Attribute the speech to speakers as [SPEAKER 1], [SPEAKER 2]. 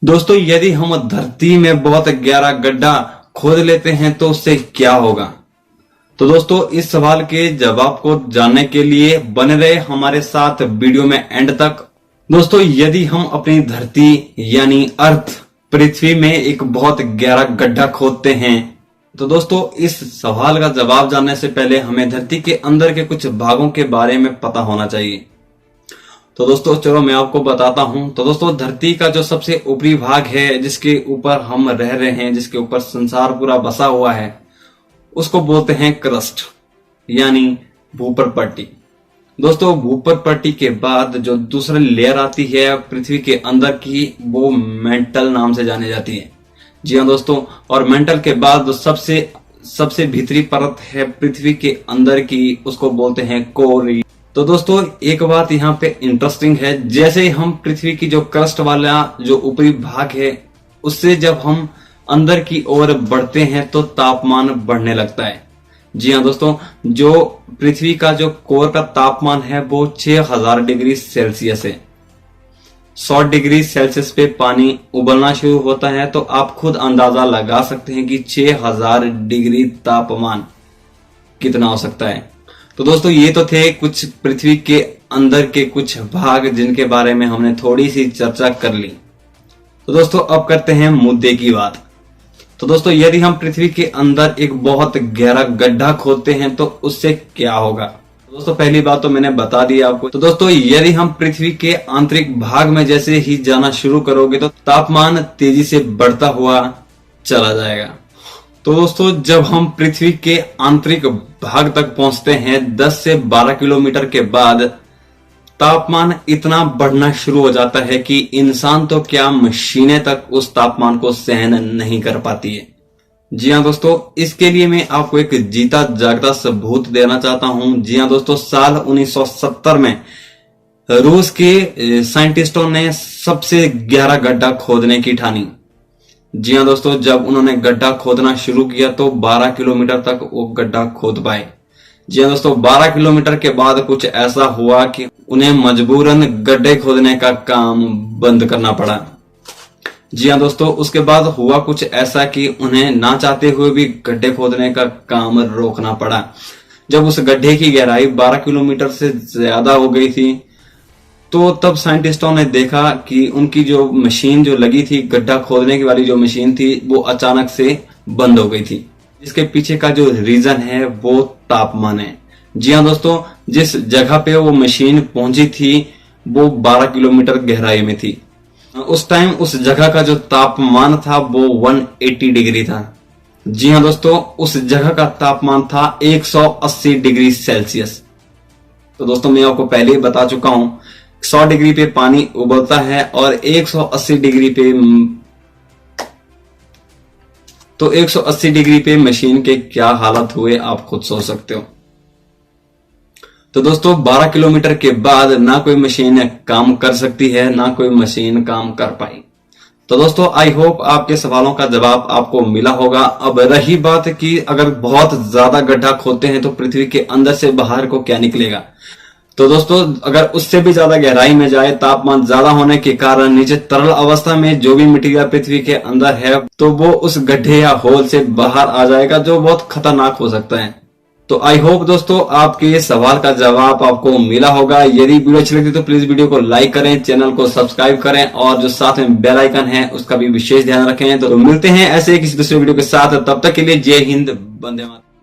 [SPEAKER 1] दोस्तों, यदि हम धरती में बहुत गहरा गड्ढा खोद लेते हैं तो उससे क्या होगा? तो दोस्तों, इस सवाल के जवाब को जानने के लिए बने रहे हमारे साथ वीडियो में एंड तक। दोस्तों, यदि हम अपनी धरती यानी अर्थ पृथ्वी में एक बहुत गहरा गड्ढा खोदते हैं तो दोस्तों, इस सवाल का जवाब जानने से पहले हमें धरती के अंदर के कुछ भागों के बारे में पता होना चाहिए। तो दोस्तों, चलो मैं आपको बताता हूं। तो दोस्तों, धरती का जो सबसे ऊपरी भाग है, जिसके ऊपर हम रह रहे हैं, जिसके ऊपर संसार पूरा बसा हुआ है, उसको बोलते हैं क्रस्ट यानी भूपर पट्टी। दोस्तों, भूपर पट्टी के बाद जो दूसरी लेयर आती है पृथ्वी के अंदर की, वो मेंटल नाम से जानी जाती है। जी हाँ दोस्तों, और मेंटल के बाद सबसे भीतरी परत है पृथ्वी के अंदर की, उसको बोलते हैं कोर। तो दोस्तों, एक बात यहाँ पे इंटरेस्टिंग है, जैसे ही हम पृथ्वी की जो क्रस्ट वाला जो ऊपरी भाग है, उससे जब हम अंदर की ओर बढ़ते हैं तो तापमान बढ़ने लगता है। जी हाँ दोस्तों, जो पृथ्वी का जो कोर का तापमान है वो 6000 डिग्री सेल्सियस है। 100 डिग्री सेल्सियस पे पानी उबलना शुरू होता है, तो आप खुद अंदाजा लगा सकते हैं कि 6000 डिग्री तापमान कितना हो सकता है। तो दोस्तों, ये तो थे कुछ पृथ्वी के अंदर के कुछ भाग जिनके बारे में हमने थोड़ी सी चर्चा कर ली। तो दोस्तों, अब करते हैं मुद्दे की बात। तो दोस्तों, यदि हम पृथ्वी के अंदर एक बहुत गहरा गड्ढा खोदते हैं तो उससे क्या होगा? दोस्तों, पहली बात तो मैंने बता दी आपको। तो दोस्तों, यदि हम पृथ्वी के आंतरिक भाग में जैसे ही जाना शुरू करोगे तो तापमान तेजी से बढ़ता हुआ चला जाएगा। तो दोस्तों, जब हम पृथ्वी के आंतरिक भाग तक पहुंचते हैं 10 से 12 किलोमीटर के बाद तापमान इतना बढ़ना शुरू हो जाता है कि इंसान तो क्या, मशीनें तक उस तापमान को सहन नहीं कर पाती है। जी हाँ दोस्तों, इसके लिए मैं आपको एक जीता जागता सबूत देना चाहता हूं। जी हाँ दोस्तों, साल 1970 में रूस के साइंटिस्टों ने सबसे गहरा गड्ढा खोदने की ठानी। जी हाँ दोस्तों, जब उन्होंने गड्ढा खोदना शुरू किया तो 12 किलोमीटर तक वो गड्ढा खोद पाए। जी हाँ दोस्तों, 12 किलोमीटर के बाद कुछ ऐसा हुआ कि उन्हें मजबूरन गड्ढे खोदने का काम बंद करना पड़ा। जी हाँ दोस्तों, उसके बाद हुआ कुछ ऐसा कि उन्हें ना चाहते हुए भी गड्ढे खोदने का काम रोकना पड़ा। जब उस गड्ढे की गहराई 12 किलोमीटर से ज्यादा हो गई थी तो तब साइंटिस्टों ने देखा कि उनकी जो मशीन जो लगी थी, गड्ढा खोदने की वाली जो मशीन थी, वो अचानक से बंद हो गई थी। इसके पीछे का जो रीजन है वो तापमान है। जी हाँ दोस्तों, जिस जगह पे वो मशीन पहुंची थी वो 12 किलोमीटर गहराई में थी। उस टाइम उस जगह का जो तापमान था वो 180 डिग्री था। जी हाँ दोस्तों, उस जगह का तापमान था 180 डिग्री सेल्सियस। तो दोस्तों, मैं आपको पहले ही बता चुका हूं, 100 डिग्री पे पानी उबलता है और 180 डिग्री पे, तो 180 डिग्री पे मशीन के क्या हालत हुए आप खुद सोच सकते हो। तो दोस्तों, 12 किलोमीटर के बाद ना कोई मशीन काम कर सकती है, ना कोई मशीन काम कर पाई। तो दोस्तों, आई होप आपके सवालों का जवाब आपको मिला होगा। अब रही बात कि अगर बहुत ज्यादा गड्ढा खोदते हैं तो पृथ्वी के अंदर से बाहर को क्या निकलेगा। तो दोस्तों, अगर उससे भी ज्यादा गहराई में जाए, तापमान ज्यादा होने के कारण नीचे तरल अवस्था में जो भी मटेरियल पृथ्वी के अंदर है तो वो उस गड्ढे या होल से बाहर आ जाएगा, जो बहुत खतरनाक हो सकता है। तो आई होप दोस्तों, आपके सवाल का जवाब आपको मिला होगा। यदि वीडियो अच्छी लगी तो प्लीज वीडियो को लाइक करें, चैनल को सब्सक्राइब करें और जो साथ में बेल आइकन है उसका भी विशेष ध्यान रखें। तो मिलते हैं ऐसे किसी दूसरे वीडियो के साथ, तब तक के लिए जय हिंद, वंदे मातरम।